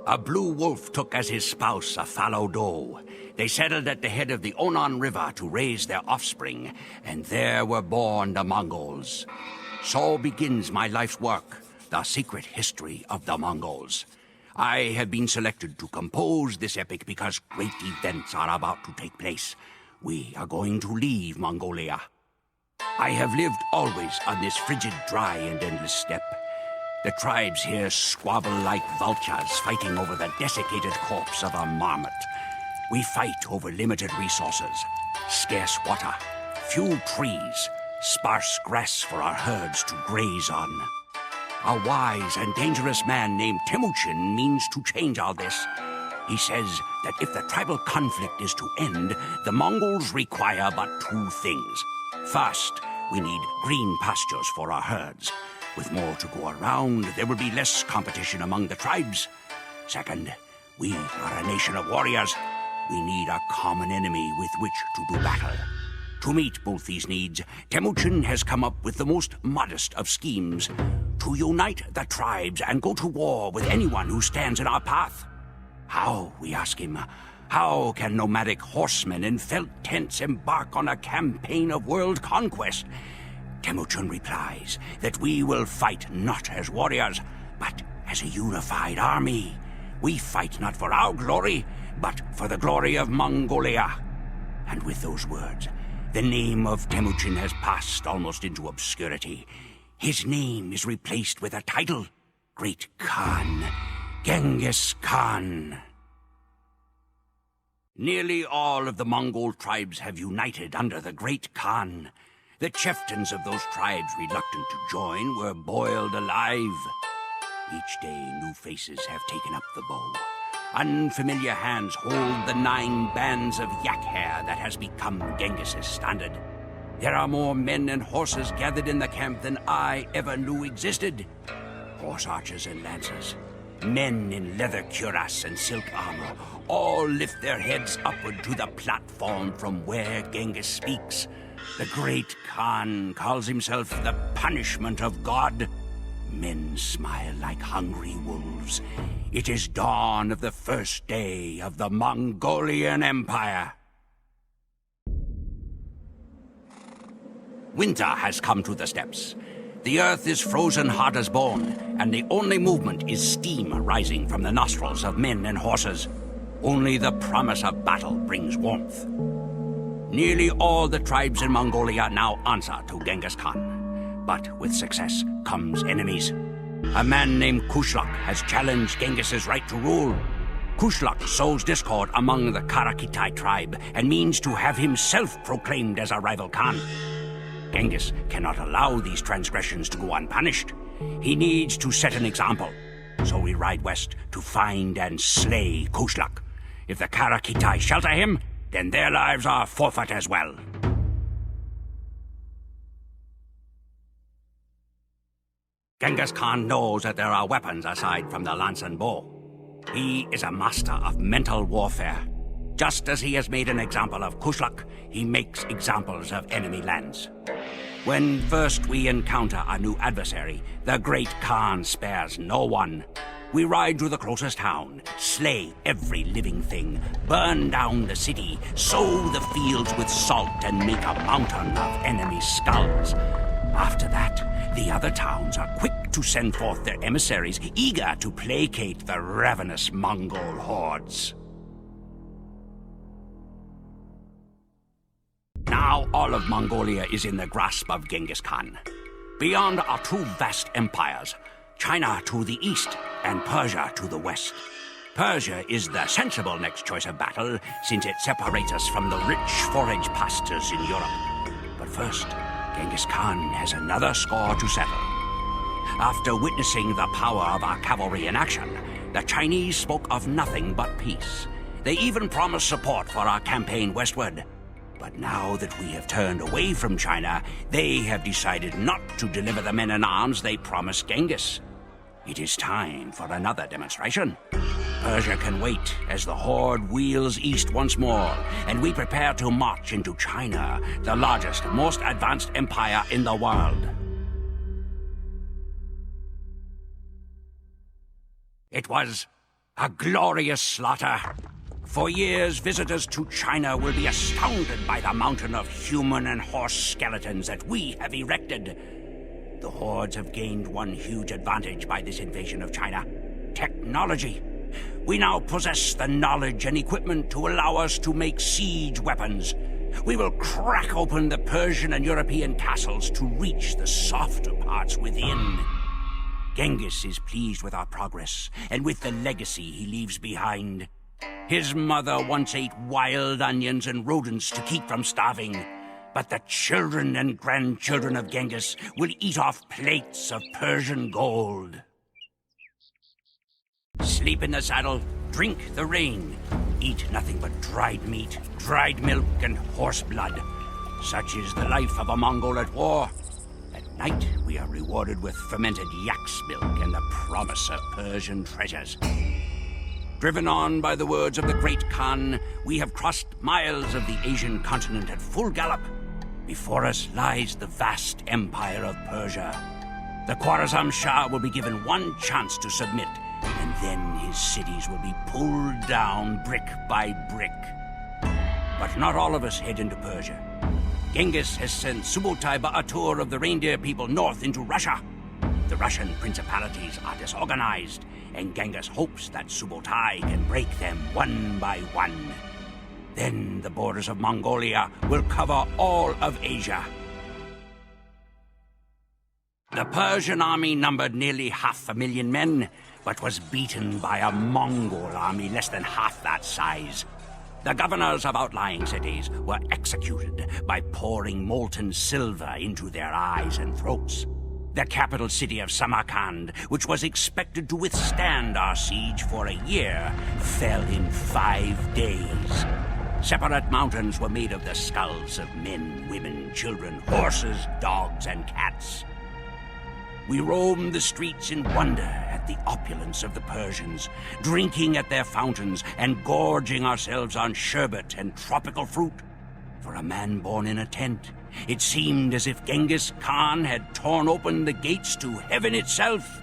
A blue wolf took as his spouse a fallow doe. They settled at the head of the Onan River to raise their offspring, and there were born the Mongals. So begins my life's work, the secret history of the Mongals. I have been selected to compose this epic because great events are about to take place. We are going to leave Mongolia. I have lived always on this frigid, dry, and endless steppe. The tribes here squabble like vultures fighting over the desiccated corpse of a marmot. We fight over limited resources, scarce water, few trees, sparse grass for our herds to graze on. A wise and dangerous man named Temujin means to change all this. He says that if the tribal conflict is to end, the Mongols require but two things. First, we need green pastures for our herds. With more to go around, there will be less competition among the tribes. Second, we are a nation of warriors. We need a common enemy with which to do battle. To meet both these needs, Temujin has come up with the most modest of schemes: to unite the tribes and go to war with anyone who stands in our path. How, we ask him, how can nomadic horsemen in felt tents embark on a campaign of world conquest? Temujin replies that we will fight not as warriors, but as a unified army. We fight not for our glory, but for the glory of Mongolia. And with those words, the name of Temujin has passed almost into obscurity. His name is replaced with a title: Great Khan, Genghis Khan. Nearly all of the Mongol tribes have united under the Great Khan. The chieftains of those tribes reluctant to join were boiled alive. Each day, new faces have taken up the bow. Unfamiliar hands hold the 9 bands of yak hair that has become Genghis's standard. There are more men and horses gathered in the camp than I ever knew existed. Horse archers and lancers, men in leather cuirass and silk armor, all lift their heads upward to the platform from where Genghis speaks. The Great Khan calls himself the punishment of God. Men smile like hungry wolves. It is dawn of the first day of the Mongolian Empire. Winter has come to the steppes. The earth is frozen hard as bone, and the only movement is steam rising from the nostrils of men and horses. Only the promise of battle brings warmth. Nearly all the tribes in Mongolia now answer to Genghis Khan. But with success comes enemies. A man named Kushlak has challenged Genghis's right to rule. Kushlak sows discord among the Karakitai tribe and means to have himself proclaimed as a rival Khan. Genghis cannot allow these transgressions to go unpunished. He needs to set an example. So we ride west to find and slay Kushlak. If the Karakitai shelter him, then their lives are forfeit as well. Genghis Khan knows that there are weapons aside from the lance and bow. He is a master of mental warfare. Just as he has made an example of Kushlak, he makes examples of enemy lands. When first we encounter a new adversary, the Great Khan spares no one. We ride to the closest town, slay every living thing, burn down the city, sow the fields with salt, and make a mountain of enemy skulls. After that, the other towns are quick to send forth their emissaries, eager to placate the ravenous Mongol hordes. Now all of Mongolia is in the grasp of Genghis Khan. Beyond are 2 vast empires, China to the east and Persia to the west. Persia is the sensible next choice of battle, since it separates us from the rich forage pastures in Europe. But first, Genghis Khan has another score to settle. After witnessing the power of our cavalry in action, the Chinese spoke of nothing but peace. They even promised support for our campaign westward. But now that we have turned away from China, they have decided not to deliver the men in arms they promised Genghis. It is time for another demonstration. Persia can wait as the horde wheels east once more, and we prepare to march into China, the largest, most advanced empire in the world. It was A glorious slaughter. For years, visitors to China will be astounded by the mountain of human and horse skeletons that we have erected. The hordes have gained one huge advantage by this invasion of China: technology. We now possess the knowledge and equipment to allow us to make siege weapons. We will crack open the Persian and European castles to reach the softer parts within. Genghis is pleased with our progress and with the legacy he leaves behind. His mother once ate wild onions and rodents to keep from starving, but the children and grandchildren of Genghis will eat off plates of Persian gold. Sleep in the saddle, drink the rain, eat nothing but dried meat, dried milk, and horse blood. Such is the life of a Mongol at war. At night, we are rewarded with fermented yak's milk and the promise of Persian treasures. Driven on by the words of the great Khan, we have crossed miles of the Asian continent at full gallop. Before us lies the vast empire of Persia. The Khwarazm Shah will be given one chance to submit, and then his cities will be pulled down brick by brick. But not all of us head into Persia. Genghis has sent Subutai Ba'atur of the reindeer people north into Russia. The Russian principalities are disorganized, and Genghis hopes that Subutai can break them one by one. Then the borders of Mongolia will cover all of Asia. The Persian army numbered nearly 500,000 men, but was beaten by a Mongol army less than half that size. The governors of outlying cities were executed by pouring molten silver into their eyes and throats. The capital city of Samarkand, which was expected to withstand our siege for a year, fell in 5 days. Separate mountains were made of the skulls of men, women, children, horses, dogs, and cats. We roamed the streets in wonder at the opulence of the Persians, drinking at their fountains and gorging ourselves on sherbet and tropical fruit. For a man born in a tent, it seemed as if Genghis Khan had torn open the gates to heaven itself.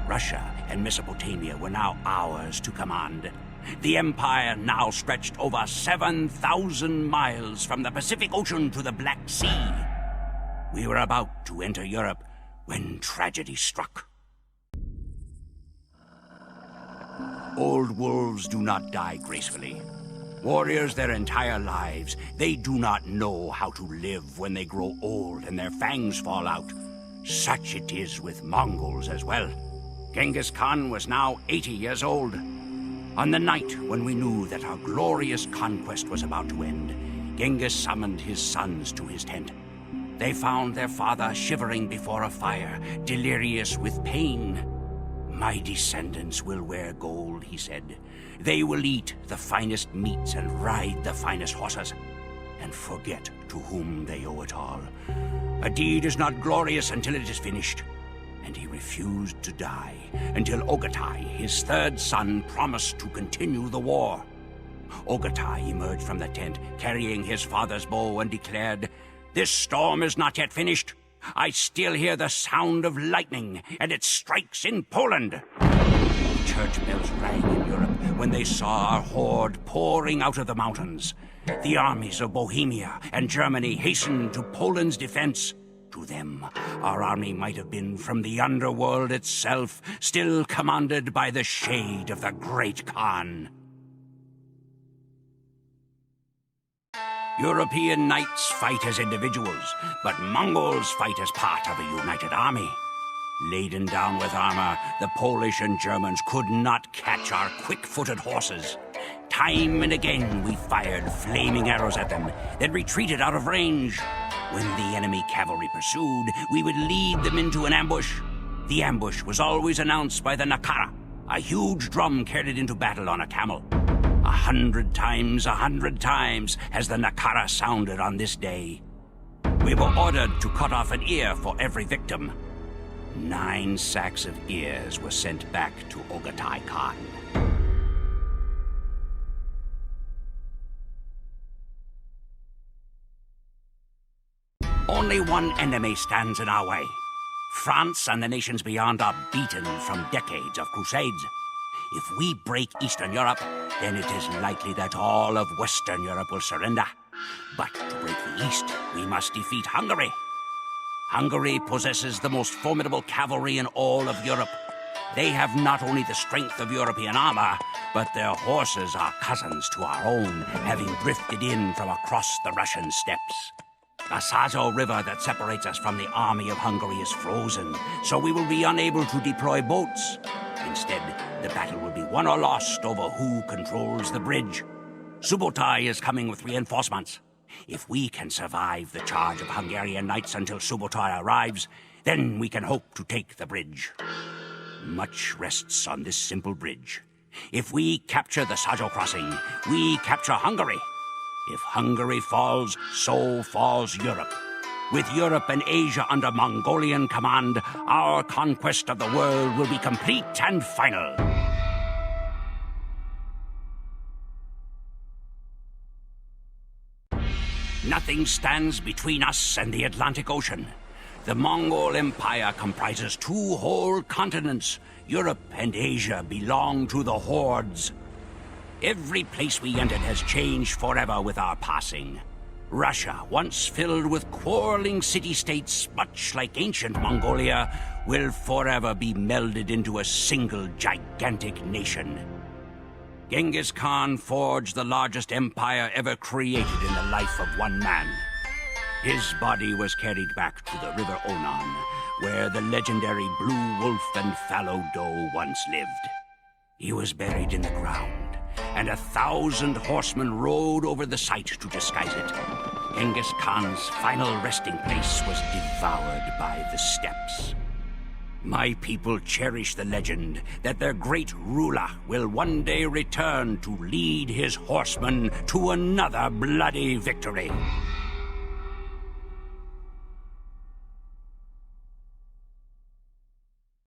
Russia and Mesopotamia were now ours to command. The empire now stretched over 7,000 miles from the Pacific Ocean to the Black Sea. We were about to enter Europe when tragedy struck. Old wolves do not die gracefully. Warriors their entire lives, they do not know how to live when they grow old and their fangs fall out. Such it is with Mongols as well. Genghis Khan was now 80 years old. On the night when we knew that our glorious conquest was about to end, Genghis summoned his sons to his tent. They found their father shivering before a fire, delirious with pain. "My descendants will wear gold," he said. "They will eat the finest meats and ride the finest horses, and forget to whom they owe it all. A deed is not glorious until it is finished." And he refused to die until Ogatai, his third son, promised to continue the war. Ogatai emerged from the tent, carrying his father's bow, and declared, "This storm is not yet finished. I still hear the sound of lightning, and it strikes in Poland." Church bells rang in Europe when they saw our horde pouring out of the mountains. The armies of Bohemia and Germany hastened to Poland's defense. To them, our army might have been from the underworld itself, still commanded by the shade of the great Khan. European knights fight as individuals, but Mongols fight as part of a united army. Laden down with armor, the Polish and Germans could not catch our quick-footed horses. Time and again we fired flaming arrows at them, then retreated out of range. When the enemy cavalry pursued, we would lead them into an ambush. The ambush was always announced by the Nakara, a huge drum carried into battle on a camel. 100 times has the Nakara sounded on this day. We were ordered to cut off an ear for every victim. 9 sacks of ears were sent back to Ogatai Khan. Only one enemy stands in our way. France and the nations beyond are beaten from decades of crusades. If we break Eastern Europe, then it is likely that all of Western Europe will surrender. But to break the East, we must defeat Hungary. Hungary possesses the most formidable cavalry in all of Europe. They have not only the strength of European armor, but their horses are cousins to our own, having drifted in from across the Russian steppes. The Sazo River that separates us from the army of Hungary is frozen, so we will be unable to deploy boats. Instead, the battle will be won or lost over who controls the bridge. Subotai is coming with reinforcements. If we can survive the charge of Hungarian knights until Subotai arrives, then we can hope to take the bridge. Much rests on this simple bridge. If we capture the Sajo crossing, we capture Hungary. If Hungary falls, so falls Europe. With Europe and Asia under Mongolian command, our conquest of the world will be complete and final. Nothing stands between us and the Atlantic Ocean. The Mongol Empire comprises 2 whole continents. Europe and Asia belong to the hordes. Every place we entered has changed forever with our passing. Russia, once filled with quarreling city-states, much like ancient Mongolia, will forever be melded into a single gigantic nation. Genghis Khan forged the largest empire ever created in the life of one man. His body was carried back to the River Onon, where the legendary Blue Wolf and Fallow Doe once lived. He was buried in the ground, and 1,000 horsemen rode over the site to disguise it. Genghis Khan's final resting place was devoured by the steppes. My people cherish the legend that their great ruler will one day return to lead his horsemen to another bloody victory.